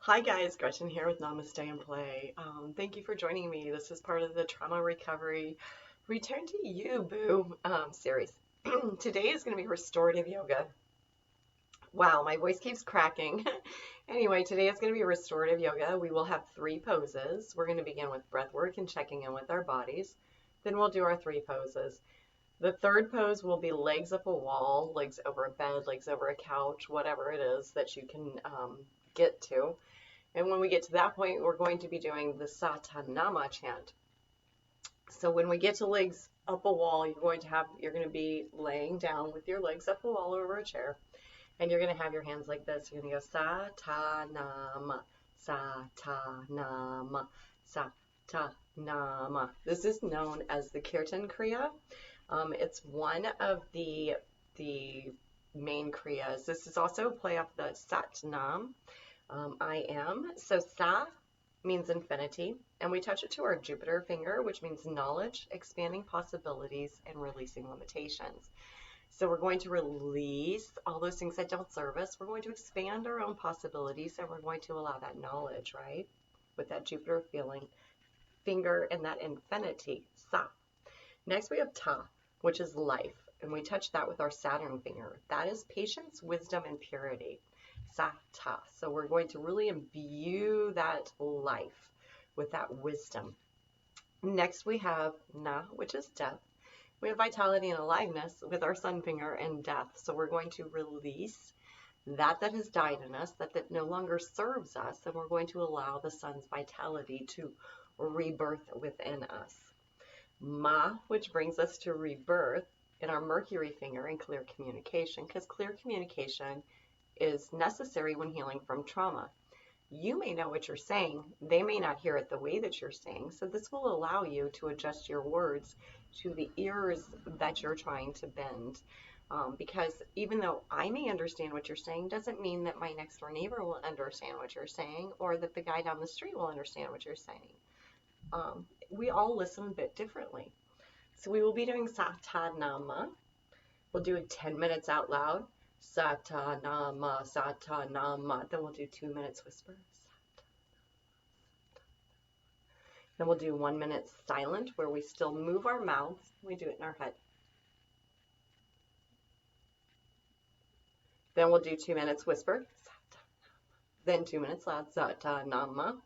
Hi guys, Gretchen here with Namaste and Play. Thank you for joining me. This is part of the Trauma Recovery Return to You, Boo series. Today is going to be restorative yoga. Wow, my voice keeps cracking. Anyway, today is going to be restorative yoga. We will have 3 poses. We're going to begin with breath work and checking in with our bodies. Then we'll do our 3 poses. The 3rd pose will be legs up a wall, legs over a bed, legs over a couch, whatever it is that you can get to. And when we get to that point, we're going to be doing the Satanama chant. So when we get to legs up a wall, you're going to be laying down with your legs up a wall over a chair. And you're going to have your hands like this. You're going to go Satanama, Satanama, Satanama. This is known as the Kirtan Kriya. It's one of the main Kriyas. This is also a play off the Satnam. I am. So Sa means infinity, and we touch it to our Jupiter finger, which means knowledge, expanding possibilities, and releasing limitations. So we're going to release all those things that don't serve us. We're going to expand our own possibilities, and we're going to allow that knowledge, right? With that Jupiter feeling finger and that infinity, Sa. Next we have Ta, which is life, and we touch that with our Saturn finger. That is patience, wisdom, and purity. Sa-ta. So we're going to really imbue that life with that wisdom. Next we have Na, which is death. We have vitality and aliveness with our sun finger and death. So we're going to release that has died in us, that no longer serves us, and we're going to allow the sun's vitality to rebirth within us. Ma, which brings us to rebirth in our Mercury finger and clear communication, because clear communication is necessary when healing from trauma. You may know what you're saying, they may not hear it the way that you're saying, so this will allow you to adjust your words to the ears that you're trying to bend. Because even though I may understand what you're saying, doesn't mean that my next door neighbor will understand what you're saying, or that the guy down the street will understand what you're saying. We all listen a bit differently. So we will be doing Satanama. We'll do it 10 minutes out loud. Satanama, Satanama. Then we'll do 2 minutes whisper. Then we'll do 1 minute silent where we still move our mouths. We do it in our head. Then we'll do 2 minutes whisper. Then 2 minutes loud. Satanama.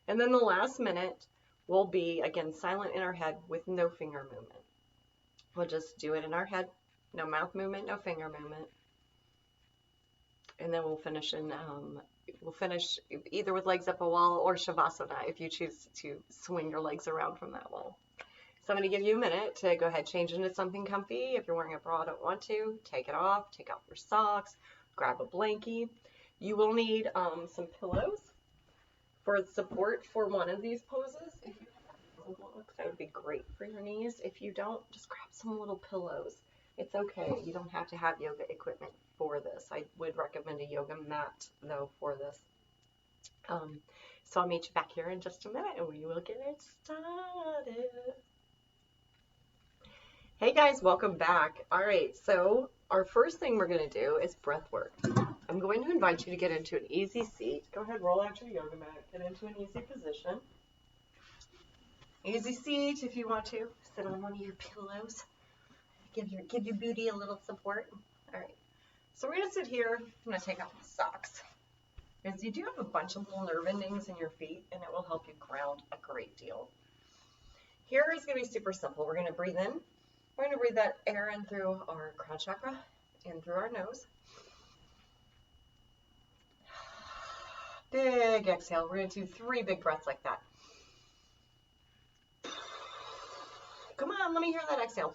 And then the last minute will be, again, silent in our head with no finger movement. We'll just do it in our head. No mouth movement, no finger movement. And then we'll finish either with legs up a wall or Shavasana if you choose to swing your legs around from that wall. So I'm going to give you a minute to go ahead, change into something comfy. If you're wearing a bra, don't want to, take it off, take off your socks, grab a blankie. You will need some pillows for support for one of these poses. If you have unblocks, that would be great for your knees. If you don't, just grab some little pillows. It's okay. You don't have to have yoga equipment for this. I would recommend a yoga mat, though, for this. So I'll meet you back here in just a minute, and we will get it started. Hey, guys. Welcome back. All right. So our first thing we're going to do is breath work. I'm going to invite you to get into an easy seat. Go ahead, roll out your yoga mat. Get into an easy position. Easy seat if you want to. Sit on one of your pillows. Give your booty a little support. All right. So we're going to sit here. I'm going to take off my socks. Because you do have a bunch of little nerve endings in your feet, and it will help you ground a great deal. Here is going to be super simple. We're going to breathe in. We're going to breathe that air in through our crown chakra and through our nose. Big exhale. We're going to do 3 big breaths like that. Come on, let me hear that exhale.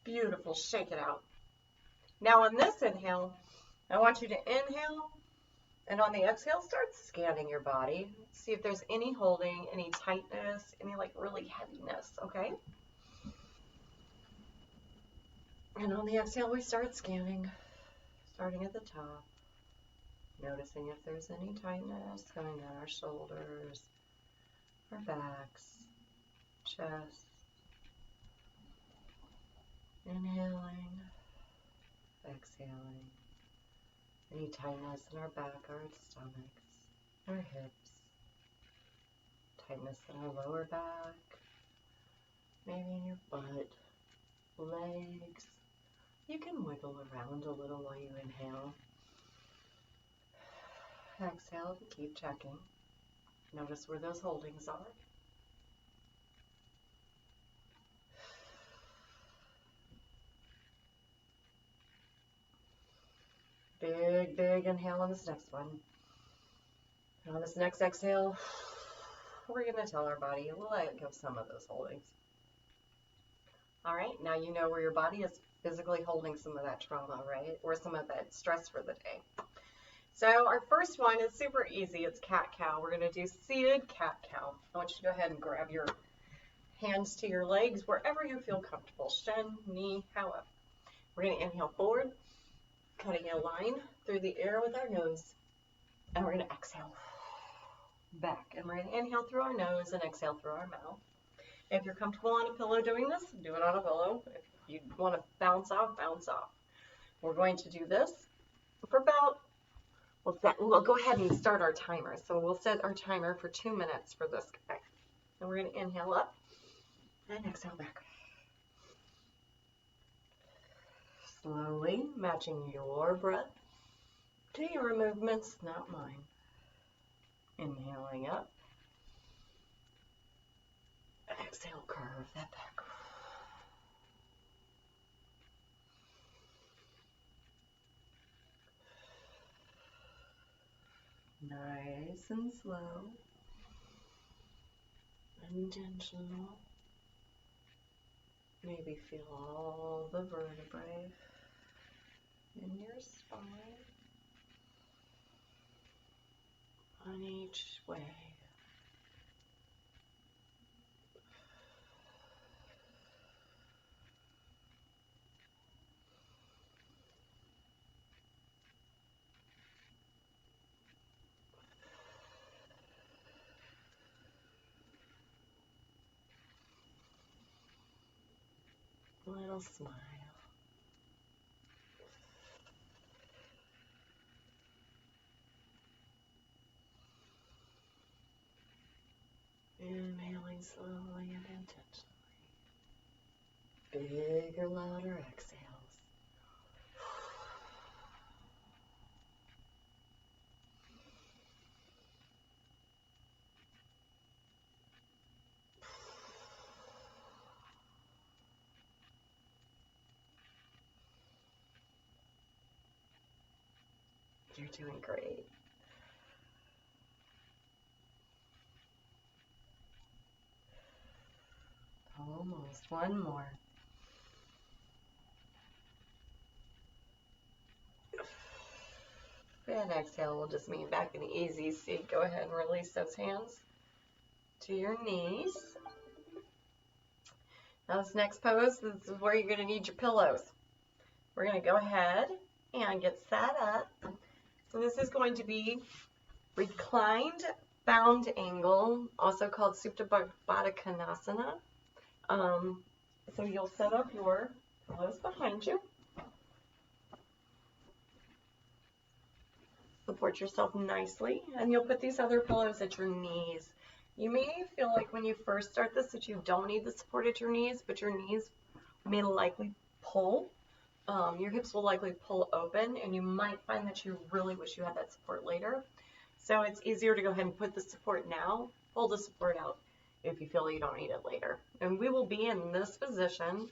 Beautiful. Shake it out. Now on this inhale, I want you to inhale, and on the exhale, start scanning your body. See if there's any holding, any tightness, any like really heaviness, okay? And on the exhale, we start scanning, starting at the top, noticing if there's any tightness coming down our shoulders, our backs, chest. Inhaling, exhaling. Any tightness in our back, our stomachs, our hips, tightness in our lower back, maybe in your butt, legs. You can wiggle around a little while you inhale. Exhale to keep checking. Notice where those holdings are. Big, big inhale on this next one. And on this next exhale, we're going to tell our body, let go of some of those holdings. All right, now you know where your body is physically holding some of that trauma, right? Or some of that stress for the day. So our first one is super easy. It's cat-cow. We're going to do seated cat-cow. I want you to go ahead and grab your hands to your legs wherever you feel comfortable. Shin, knee, however. We're going to inhale forward, cutting a line through the air with our nose. And we're going to exhale back. And we're going to inhale through our nose and exhale through our mouth. If you're comfortable on a pillow doing this, do it on a pillow. If you want to bounce off, bounce off. We're going to do this for about, we'll go ahead and start our timer. So we'll set our timer for 2 minutes for this guy. And we're going to inhale up and exhale back. Slowly matching your breath to your movements, not mine. Inhaling up. Exhale, curve that back. Nice and slow. Intentional. Maybe feel all the vertebrae in your spine on each way. Little smile. Inhaling slowly and intentionally. Bigger, louder exhales. You're doing great. Almost. One more. And exhale will just mean back in the easy seat. Go ahead and release those hands to your knees. Now this next pose, this is where you're going to need your pillows. We're going to go ahead and get sat up. So this is going to be reclined bound angle, also called Supta Baddha Konasana. So you'll set up your pillows behind you. Support yourself nicely, and you'll put these other pillows at your knees. You may feel like when you first start this that you don't need the support at your knees, but your knees may likely pull. Your hips will likely pull open, and you might find that you really wish you had that support later. So it's easier to go ahead and put the support now, pull the support out if you feel you don't need it later. And we will be in this position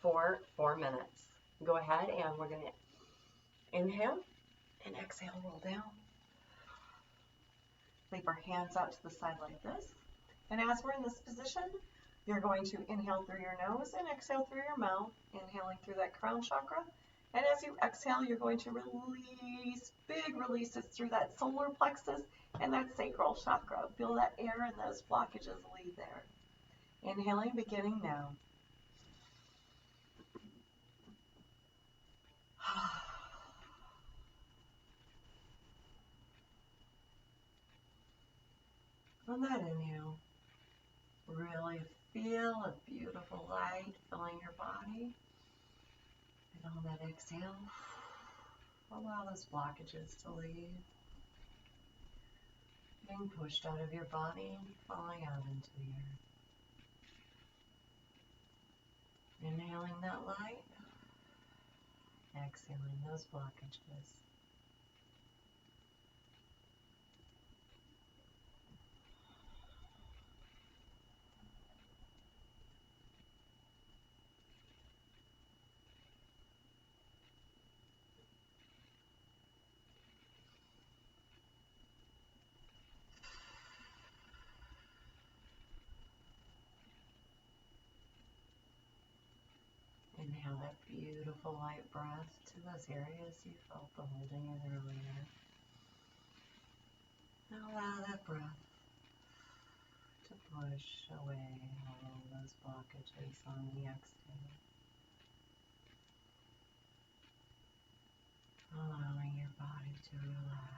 for 4 minutes. Go ahead and we're going to inhale and exhale, roll down. Leave our hands out to the side like this. And as we're in this position, you're going to inhale through your nose and exhale through your mouth, inhaling through that crown chakra. And as you exhale, you're going to release, big releases through that solar plexus and that sacral chakra. Feel that air and those blockages leave there. Inhaling, beginning now. On that inhale, really feel a beautiful light filling your body. And on that exhale, allow those blockages to leave. Being pushed out of your body, falling out into the earth. Inhaling that light, exhaling those blockages. Inhale that beautiful light breath to those areas you felt the holding in earlier. And allow that breath to push away all those blockages on the exhale. Allowing your body to relax.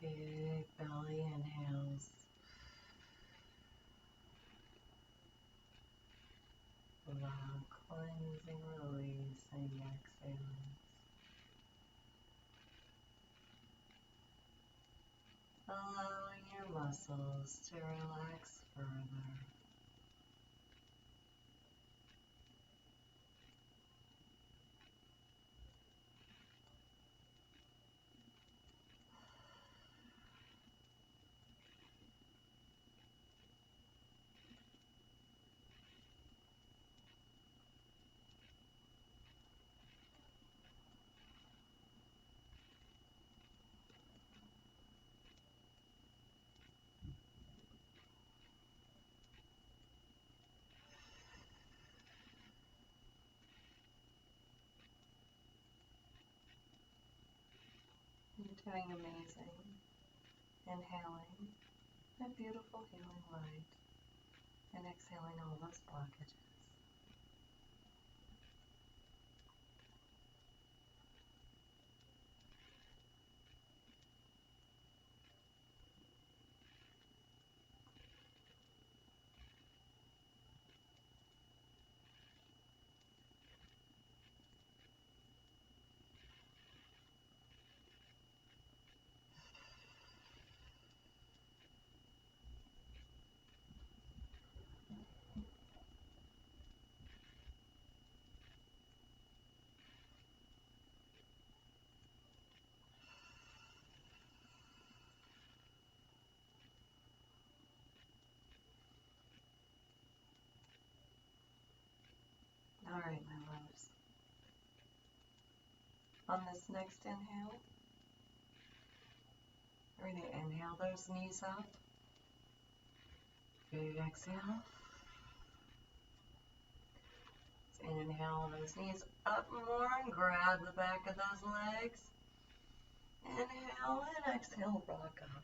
Big belly inhales. Loud cleansing, releasing exhales. Allowing your muscles to relax further. You're doing amazing. Inhaling that beautiful healing light and exhaling all those blockages. All right, my loves. On this next inhale, we're going to inhale those knees up. Big exhale. Let's inhale those knees up more and grab the back of those legs. Inhale and exhale, rock up.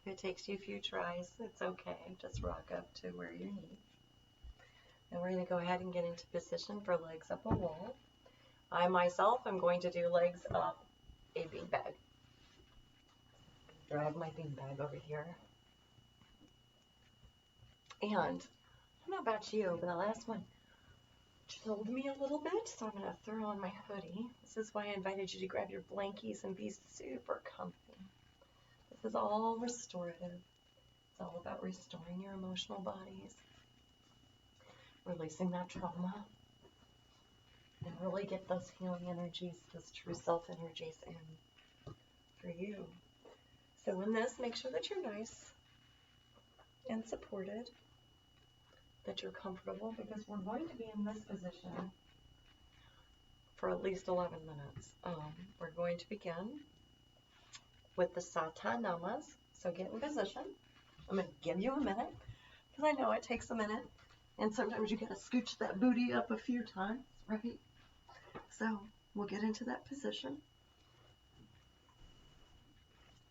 If it takes you a few tries, it's okay. Just rock up to where you need. And we're going to go ahead and get into position for legs up a wall. I myself am going to do legs up a beanbag. Drag my beanbag over here. And I don't know about you, but the last one chilled me a little bit, so I'm going to throw on my hoodie. This is why I invited you to grab your blankies and be super comfy. This is all restorative. It's all about restoring your emotional bodies, releasing that trauma, and really get those healing energies, those true self energies in for you. So in this, make sure that you're nice and supported, that you're comfortable, because we're going to be in this position for at least 11 minutes. We're going to begin with the Satanamas. So get in position. I'm going to give you a minute, because I know it takes a minute, and sometimes you got to scooch that booty up a few times, right? So we'll get into that position.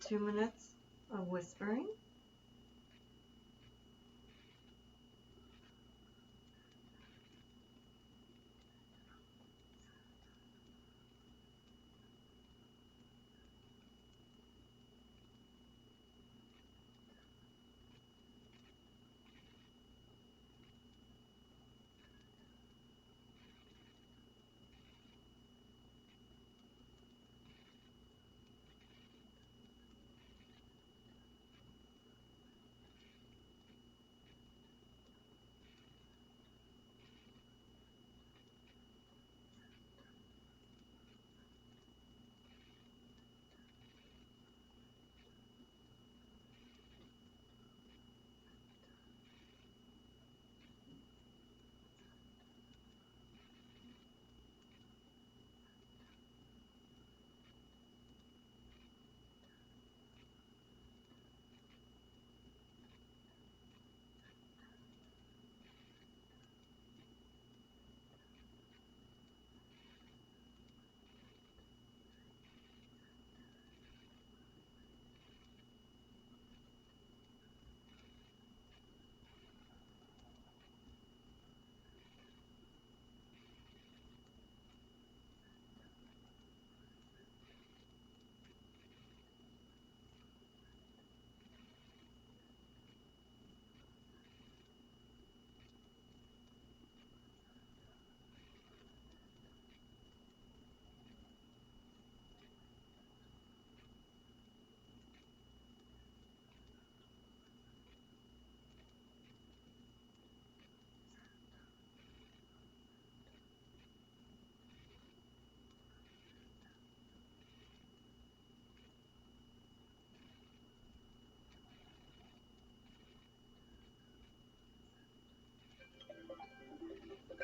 2 minutes of whispering.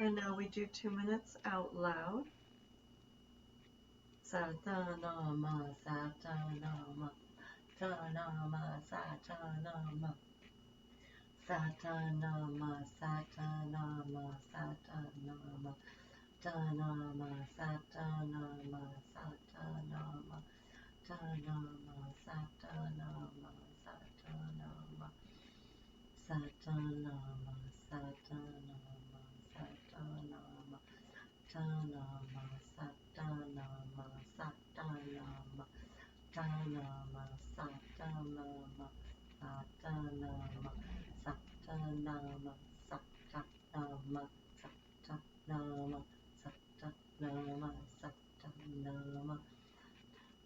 And now we do 2 minutes out loud. Satanama, Satanama, Satanama, Satanama, Satanama, Satanama, Satanama, Satanama, Satanama, Satanama, Satanama, Satanama, Satanama, Satanama, Satanama, Satanama, Tanama, Satanama, Satanama, Tanama, Satanama, Satanama, Satanama, Satanama, Satanama, Satanama, Satanama,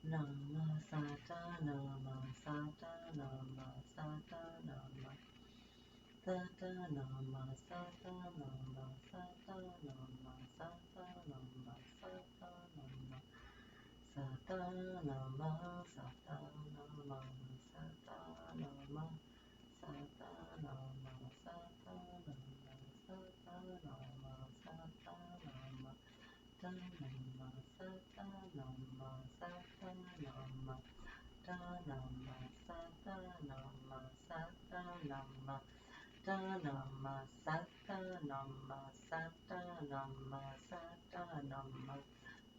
Nama Satanama, Satanama, Satanama, Satanama, Satanama, Satanama, Satanama, Satanama, Satanama, Satanama, Satanama, Satanama, Satanama, Satanama, Satanama, Tanama, Satanama, Satanama, Tanama, Satanama, Satanama, Tanama, Satanama, Satanama, Satanama,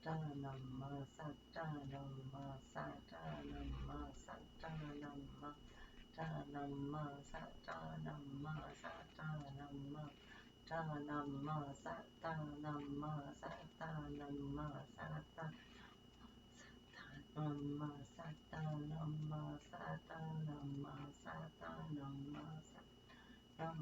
Tanama, Satanama, Satanama, Satanama, Tanama, Satanama, Satanama, Tanama, Satanama, Satanama, Satanama, Satanama, Satanama, Satanama, Satanama, Satanama, Satanama,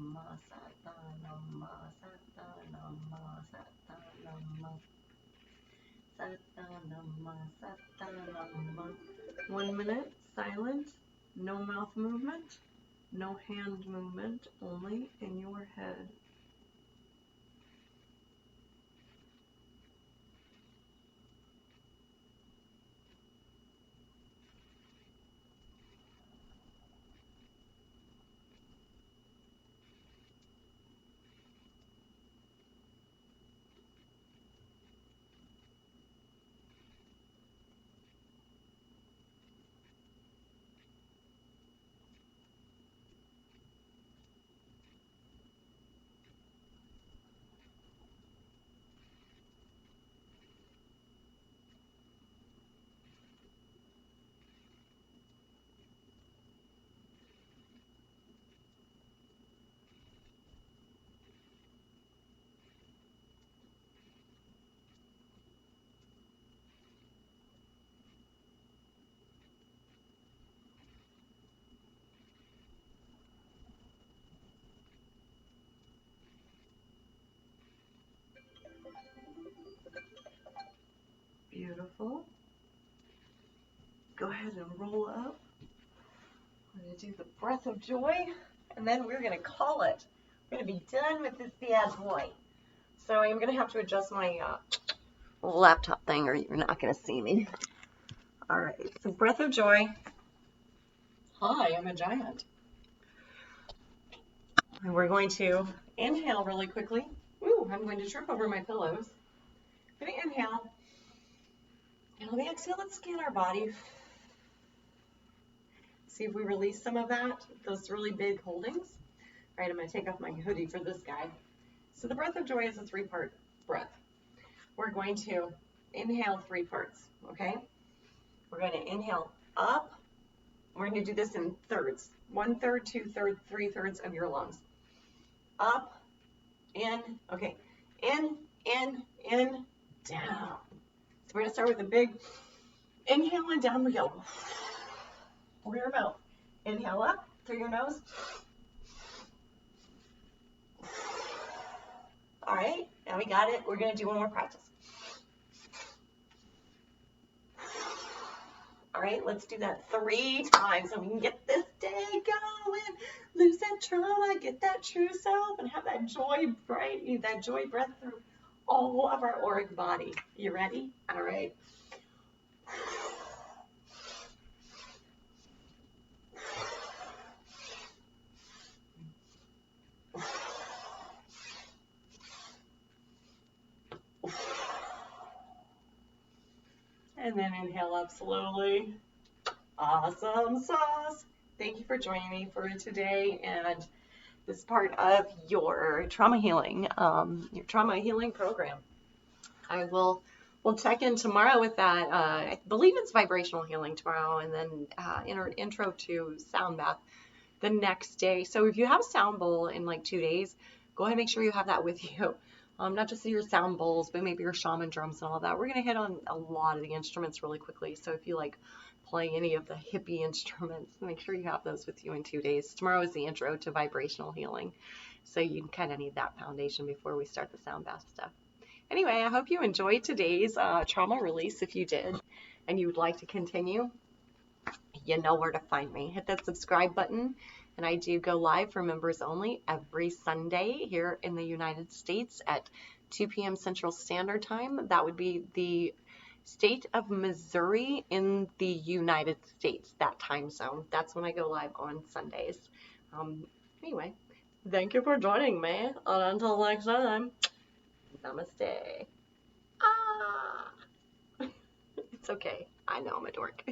Satanama, Satanama, Satanama. 1 minute, silent, no mouth movement, no hand movement, only in your head. Beautiful. Go ahead and roll up. We're going to do the breath of joy, and then we're going to call it. We're going to be done with this bad boy. So I'm going to have to adjust my laptop thing, or you're not going to see me. All right, so breath of joy. Hi, I'm a giant. And we're going to inhale really quickly. Ooh, I'm going to trip over my pillows. I'm going to inhale. And on the exhale, let's scan our body. See if we release some of that, those really big holdings. All right, I'm going to take off my hoodie for this guy. So the breath of joy is a 3-part breath. We're going to inhale 3 parts, okay? We're going to inhale up. We're going to do this in thirds. 1/3, 2/3, 3/3 of your lungs. Up, in, okay. In, down. So we're going to start with a big inhale and down we go. Over your mouth. Inhale up through your nose. All right, now we got it. We're going to do one more practice. All right, let's do that 3 times so we can get this day going. Lose that trauma, get that true self, and have that joy, right? That joy breath through all of our auric body. You ready? All right. And then inhale up slowly. Awesome sauce. Thank you for joining me for today and this part of your trauma healing program. We'll check in tomorrow with that. I believe it's vibrational healing tomorrow, and then intro to sound bath the next day. So if you have a sound bowl in like 2 days, go ahead and make sure you have that with you. Not just your sound bowls, but maybe your shaman drums and all that. We're going to hit on a lot of the instruments really quickly. So if you like playing any of the hippie instruments, make sure you have those with you in 2 days. Tomorrow is the intro to vibrational healing. So you kind of need that foundation before we start the sound bath stuff. Anyway, I hope you enjoyed today's trauma release. If you did and you would like to continue, you know where to find me. Hit that subscribe button. And I do go live for members only every Sunday here in the United States at 2 p.m. Central Standard Time. That would be the state of Missouri in the United States, that time zone. That's when I go live on Sundays. Anyway, thank you for joining me. And until next time, namaste. It's okay. I know I'm a dork.